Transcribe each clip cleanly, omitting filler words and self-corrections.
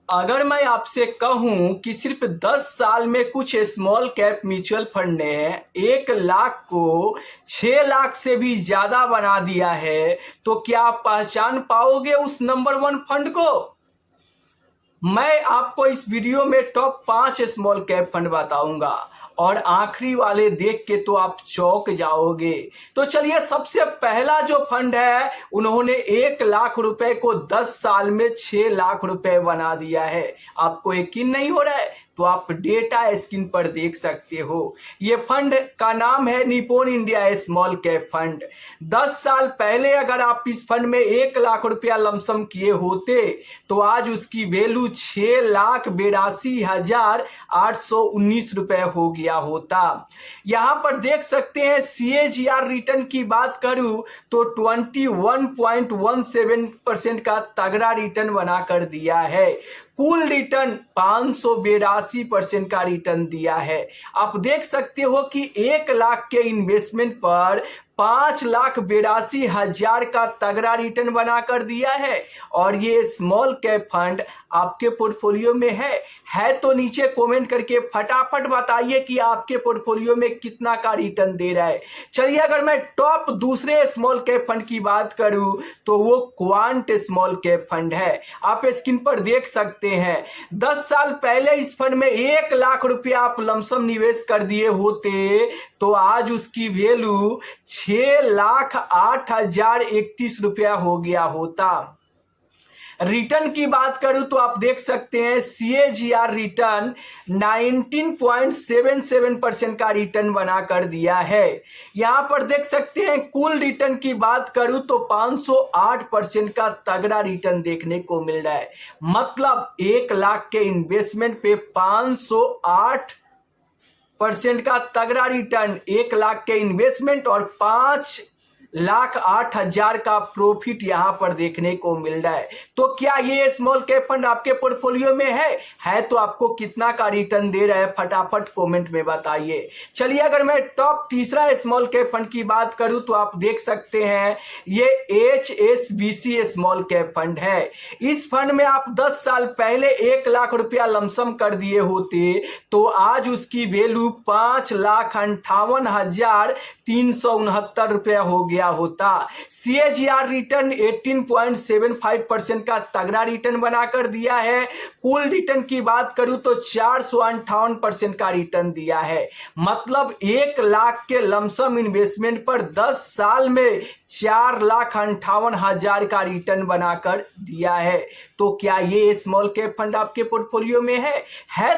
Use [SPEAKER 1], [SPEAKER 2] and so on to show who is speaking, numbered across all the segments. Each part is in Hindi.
[SPEAKER 1] अगर मैं आपसे कहूं कि सिर्फ 10 साल में कुछ स्मॉल कैप म्यूचुअल फंड ने 1 लाख को 6 लाख से भी ज्यादा बना दिया है, तो क्या आप पहचान पाओगे उस नंबर 1 फंड को? मैं आपको इस वीडियो में टॉप 5 स्मॉल कैप फंड बताऊंगा और आखिरी वाले देख के तो आप चौंक जाओगे। तो चलिए, सबसे पहला जो फंड है, उन्होंने 1 लाख रुपए को 10 साल में 6 लाख रुपए बना दिया है। आपको यकीन नहीं हो रहा है तो आप डेटा स्क्रीन पर देख सकते हो। ये फंड का नाम है Nippon India small cap fund. 10 साल पहले अगर आप इस फंड में 1 लाख रुपया लमसम किए होते तो आज उसकी वैल्यू 6,82,819 रुपए हो गया होता। यहां पर देख सकते हैं CAGR रिटर्न की बात करूं तो 21.17% का तगड़ा रिटर्न बनाकर दिया है। कुल रिटर्न 582% का रिटर्न दिया है। आप देख सकते हो कि 1 लाख के इन्वेस्टमेंट पर 5,82,000 का तगड़ा रिटर्न बनाकर दिया है। और ये स्मॉल कैप फंड आपके पोर्टफोलियो में है तो नीचे कमेंट करके फटाफट बताइए कि आपके पोर्टफोलियो में कितना का रिटर्न दे रहा है। चलिए, अगर मैं टॉप दूसरे स्मॉल कैप फंड की बात करूं तो वो क्वांट स्मॉल कैप फंड है। आप स्क्रीन पर देख सकते हैं 10 साल पहले इस फंड में 1 लाख रुपया आप लमसम निवेश कर दिए होते तो आज उसकी वैल्यू 6,08,031 रुपया हो गया होता। रिटर्न की बात करूं तो आप देख सकते हैं CAGR रिटर्न 19.77% का रिटर्न बनाकर दिया है। यहां पर देख सकते हैं कुल रिटर्न की बात करूं तो 508% का तगड़ा रिटर्न देखने को मिल रहा है। मतलब 1 लाख के इन्वेस्टमेंट पे 508% का तगड़ा रिटर्न, 1 लाख के इन्वेस्टमेंट और 5,08,000 का प्रॉफिट यहां पर देखने को मिल रहा है। तो क्या ये स्मॉल कैप फंड आपके पोर्टफोलियो में है तो आपको कितना का रिटर्न दे रहा है फटाफट कमेंट में बताइए। चलिए, अगर मैं टॉप तीसरा स्मॉल कैप फंड की बात करूं तो आप देख सकते हैं ये HSBC स्मॉल कैप फंड है। इस फंड में आप 10 साल पहले 1 लाख रुपया लमसम कर दिए होते तो आज उसकी वैल्यू 5,58,369 रुपया हो गया होता। CAGR रिटर्न 18.75% का तगड़ा रिटर्न बनाकर दिया है। कुल रिटर्न की बात करूं तो 458% का रिटर्न दिया है। मतलब 1 लाख के लमसम इन्वेस्टमेंट पर 10 साल में 4,58,000 का रिटर्न बनाकर दिया है। तो क्या ये स्मॉल कैप फंड आपके पोर्टफोलियो में है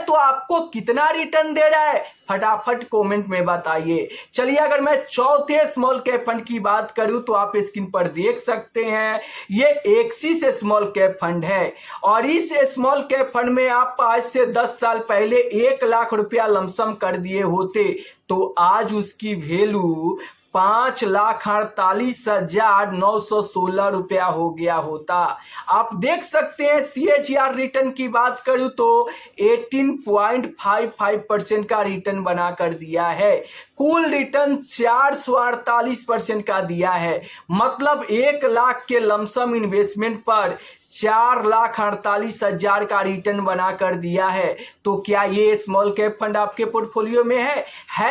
[SPEAKER 1] तो आपको कितना रिटर्न दे रहा है फटाफट कमेंट में बताइए। चलिए, अगर मैं चौथे स्मॉल कैप फंड की बात करूं तो आप स्क्रीन पर देख सकते हैं ये एक्सिस स्मॉल कैप फंड है। और इस स्मॉल कैप फंड में आप आज से 10 साल पहले 1 लाख रुपया लमसम कर दिए होते तो आज उसकी वैल्यू 5,48,916 रुपया हो गया होता। आप देख सकते हैं CAGR रिटर्न की बात करूं तो 18.55% का रिटर्न बनाकर दिया है। कुल रिटर्न 448% का दिया है। मतलब 1 लाख के लमसम इन्वेस्टमेंट पर 4,48,000 का रिटर्न बनाकर दिया है। तो क्या ये स्मॉल कैप फंड आपके पोर्टफोलियो में है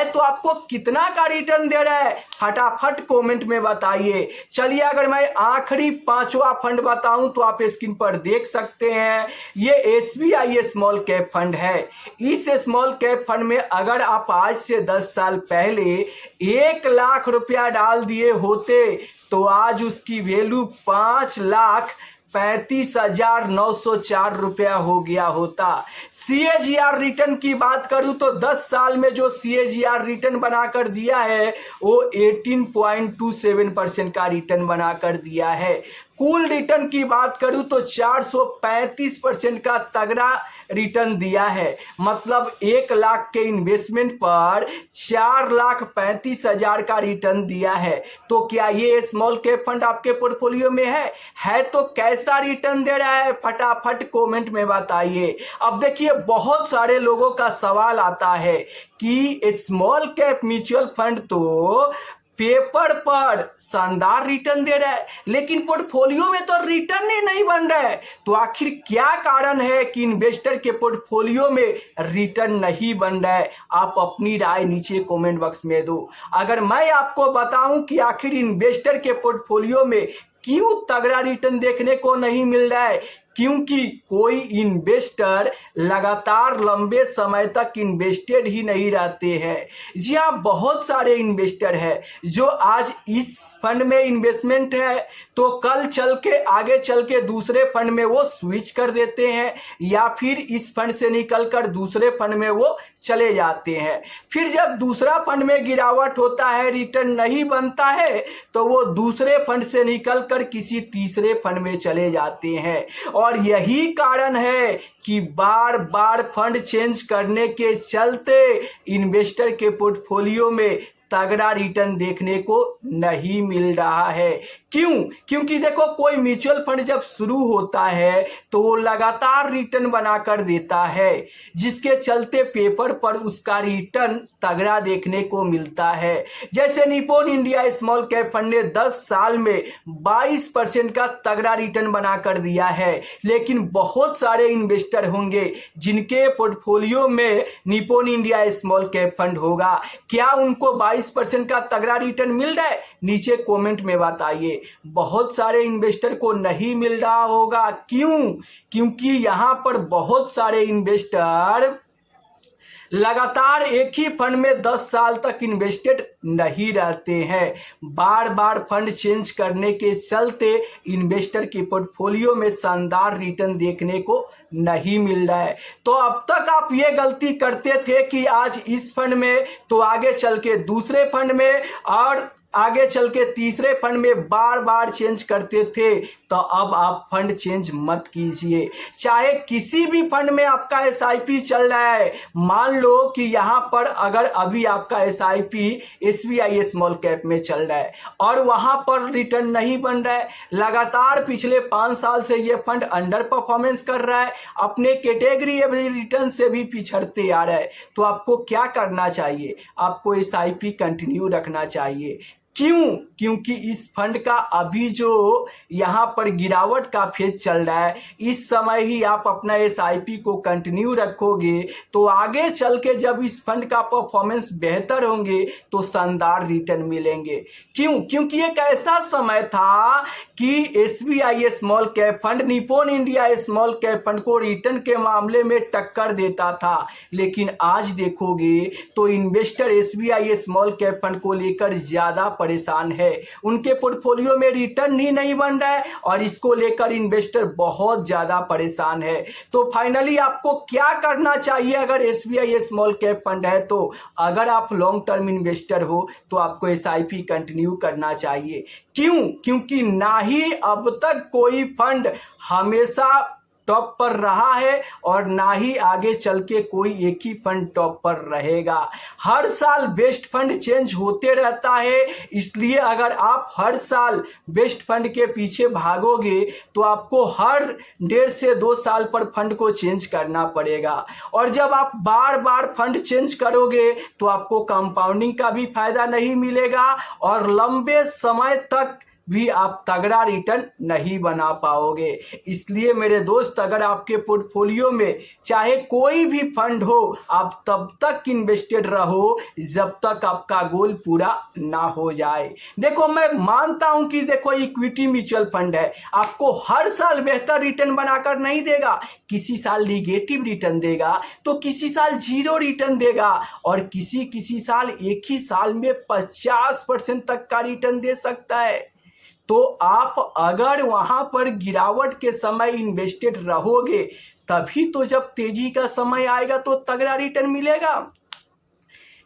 [SPEAKER 1] तो आपको कितना का रिटर्न दे रहा है फटाफट कमेंट में बताइए। चलिए, अगर मैं आखिरी पांचवा फंड बताऊं तो आप स्क्रीन पर देख सकते हैं ये SBI स्मॉल कैप फंड है। इस स्मॉल कैप फंड में अगर आप आज से 10 साल पहले 1 लाख रुपया डाल दिए होते तो आज उसकी वैल्यू 5,35,904 रुपया हो गया होता। CAGR रिटर्न की बात करूं तो 10 साल में जो CAGR रिटर्न बनाकर दिया है वो 18.27% का रिटर्न बनाकर दिया है। कुल रिटर्न की बात करूं तो 435% का तगड़ा रिटर्न दिया है। मतलब 1 लाख के इन्वेस्टमेंट पर 4,35,000 का रिटर्न दिया है। तो क्या ये स्मॉल कैप फंड आपके पोर्टफोलियो में है तो कैसा रिटर्न दे रहा है फटाफट कमेंट में बताइए। अब देखिए, बहुत सारे लोगों का सवाल आता है कि स्मॉल कैप म्यूचुअल फंड तो पेपर पर शानदार रिटर्न दे रहा है, लेकिन पोर्टफोलियो में तो रिटर्न ही नहीं बन रहा है। तो आखिर क्या कारण है कि इन्वेस्टर के पोर्टफोलियो में रिटर्न नहीं बन रहा है? आप अपनी राय नीचे कमेंट बॉक्स में दो। अगर मैं आपको बताऊं कि आखिर इन्वेस्टर के पोर्टफोलियो में क्यों तगड़ा रिटर्न देखने को नहीं मिल रहा है, क्योंकि कोई इन्वेस्टर लगातार लंबे समय तक इन्वेस्टेड ही नहीं रहते हैं। जी हाँ, बहुत सारे इन्वेस्टर हैं जो आज इस फंड में इन्वेस्टमेंट है तो कल चल के आगे चल के दूसरे फंड में वो स्विच कर देते हैं, या फिर इस फंड से निकलकर दूसरे फंड में वो चले जाते हैं। फिर जब दूसरा फंड में गिरावट होता है, रिटर्न नहीं बनता है, तो वो दूसरे फंड से निकलकर किसी तीसरे फंड में चले जाते हैं। और यही कारण है कि बार बार फंड चेंज करने के चलते इन्वेस्टर के पोर्टफोलियो में तगड़ा रिटर्न देखने को नहीं मिल रहा है। क्यों? क्योंकि देखो, कोई म्यूचुअल फंड जब शुरू होता है तो वो लगातार रिटर्न बनाकर देता है, जिसके चलते पेपर पर उसका रिटर्न तगड़ा देखने को मिलता है। जैसे Nippon India small cap fund ने 10 साल में 22% का तगड़ा रिटर्न बनाकर दिया है, लेकिन बहुत सारे इन्वेस्टर होंगे जिनके पोर्टफोलियो में Nippon India small cap fund होगा। क्या उनको 22% का तगड़ा रिटर्न मिल रहा है? नीचे कमेंट में बताइए। बहुत सारे इन्वेस्टर को नहीं मिल रहा होगा। क्यों? क्योंकि यहां पर बहुत सारे इन्वेस्टर लगातार एक ही फंड में 10 साल तक इन्वेस्टेड नहीं रहते हैं। बार बार फंड चेंज करने के चलते इन्वेस्टर के पोर्टफोलियो में शानदार रिटर्न देखने को नहीं मिल रहा है। तो अब तक आप ये गलती करते थे कि आज इस फंड में तो आगे चल के दूसरे फंड में और आगे चल के तीसरे फंड में बार बार चेंज करते थे। तो अब आप फंड चेंज मत कीजिए। चाहे किसी भी फंड में आपका एसआईपी चल रहा है, मान लो कि यहां पर अगर अभी आपका एसआईपी एसबीआई स्मॉल कैप में चल रहा है और वहां पर रिटर्न नहीं बन रहा है, लगातार पिछले 5 साल से ये फंड अंडर परफॉर्मेंस कर रहा है, अपने कैटेगरी एवरेज रिटर्न से भी पिछड़ते आ रहा है, तो आपको क्या करना चाहिए? आपको एसआईपी कंटिन्यू रखना चाहिए। क्यों? क्योंकि इस फंड का अभी जो यहाँ पर गिरावट का फेज चल रहा है, इस समय ही आप अपना एसआईपी को कंटिन्यू रखोगे तो आगे चल के जब इस फंड का परफॉर्मेंस बेहतर होंगे तो शानदार रिटर्न मिलेंगे। क्यों? क्योंकि एक ऐसा समय था कि SBI small cap fund Nippon India small cap fund को रिटर्न के मामले में टक्कर देता था, लेकिन आज देखोगे तो investor SBI small cap fund को लेकर ज्यादा परेशान है। उनके पोर्टफोलियो में रिटर्न ही नहीं बन रहा है और इसको लेकर इन्वेस्टर बहुत ज्यादा परेशान है। तो फाइनली आपको क्या करना चाहिए? अगर एसबीआई स्मॉल कैप फंड है तो अगर आप लॉन्ग टर्म इन्वेस्टर हो तो आपको एसआईपी कंटिन्यू करना चाहिए। क्यों? क्योंकि ना ही अब तक कोई फंड हमेशा टॉप पर रहा है और ना ही आगे चल के कोई एक ही फंड टॉप पर रहेगा। हर साल बेस्ट फंड चेंज होते रहता है, इसलिए अगर आप हर साल बेस्ट फंड के पीछे भागोगे तो आपको हर 1.5 से 2 साल पर फंड को चेंज करना पड़ेगा। और जब आप बार बार फंड चेंज करोगे तो आपको कंपाउंडिंग का भी फायदा नहीं मिलेगा और लंबे समय तक भी आप तगड़ा रिटर्न नहीं बना पाओगे। इसलिए मेरे दोस्त, अगर आपके पोर्टफोलियो में चाहे कोई भी फंड हो, आप तब तक इन्वेस्टेड रहो जब तक आपका गोल पूरा ना हो जाए। देखो, मैं मानता हूं कि देखो इक्विटी म्यूचुअल फंड है, आपको हर साल बेहतर रिटर्न बनाकर नहीं देगा, किसी साल निगेटिव रिटर्न देगा तो किसी साल 0 रिटर्न देगा और किसी साल एक ही साल में 50% तक का रिटर्न दे सकता है। तो आप अगर वहां पर गिरावट के समय इन्वेस्टेड रहोगे तभी तो जब तेजी का समय आएगा तो तगड़ा रिटर्न मिलेगा।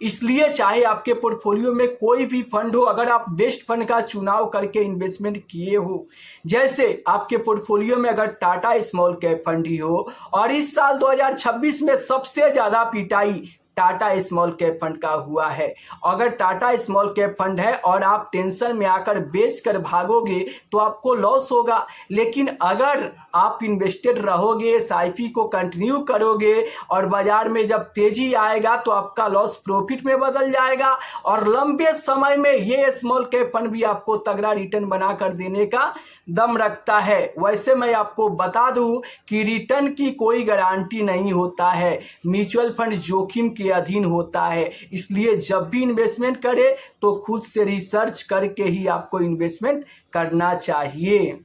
[SPEAKER 1] इसलिए चाहे आपके पोर्टफोलियो में कोई भी फंड हो, अगर आप बेस्ट फंड का चुनाव करके इन्वेस्टमेंट किए हो, जैसे आपके पोर्टफोलियो में अगर टाटा स्मॉल कैप फंड ही हो और इस साल 2026 में सबसे ज्यादा पिटाई टाटा स्मॉल कैप फंड का हुआ है। अगर टाटा स्मॉल कैप फंड है और आप टेंशन में आकर बेच कर भागोगे तो आपको लॉस होगा, लेकिन अगर आप इन्वेस्टेड रहोगे, एसआईपी को कंटिन्यू करोगे और बाजार में जब तेजी आएगा तो आपका लॉस प्रॉफिट में बदल जाएगा और लंबे समय में ये स्मॉल कैप फंड भी आपको तगड़ा रिटर्न बनाकर देने का दम रखता है। वैसे मैं आपको बता दूं कि रिटर्न की कोई गारंटी नहीं होता है, म्यूचुअल फंड जोखिम के अधीन होता है, इसलिए जब भी इन्वेस्टमेंट करें तो खुद से रिसर्च करके ही आपको इन्वेस्टमेंट करना चाहिए।